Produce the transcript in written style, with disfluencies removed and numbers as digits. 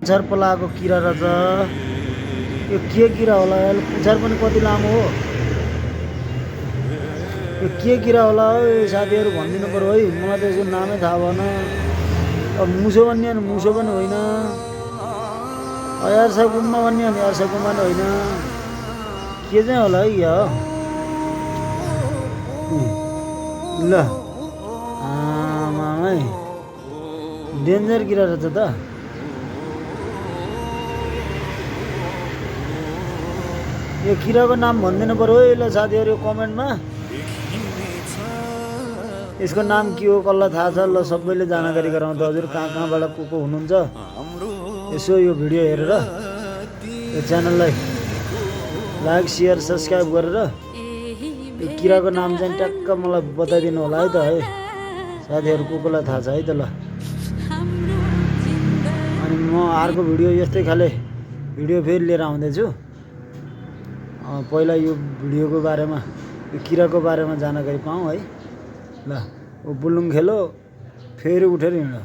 पुच्छर पलाएको किरा रहेछ यो के किरा होला पुच्छर पनि कति लामो हो यो के किरा होला साथीहरू भनिदिनु पर्यो है मलाई त यसको नामै थाहा भएन अब मुसो भन्ने मुसो पनि होइन यार्साकुममा भन्ने भने यार्साकुममा पनि होइन के चाहिँ होला है या ल आमामै डेन्जर किरा रहेछ त यो किराको नाम भनिदिनु पर्यो है ल साथीहरू कमेन्टमा यसको नाम के हो कसलाई थाहा छ ल सबैले जानकारी गराउँदा हजुर कहाँबाट को हुनुहुन्छ यसो यो भिडियो हेरेर यो च्यानललाई लाइक सेयर सब्सक्राइब गरेर यो किराको नाम चाहिँ ट्याक्क मलाई बताइदिनु होला है त है साथीहरू कोलाई थाहा छ है त ल अनि म अर्को भिडियो यस्तै खाले भिडियो फेरि लिएर आउँदैछु पहिला यो भिडियोको बारेमा यो किराको बारेमा जानकारी पाऊँ है ल बुलुङ खेलो फेरि उठेर हिँड्यो।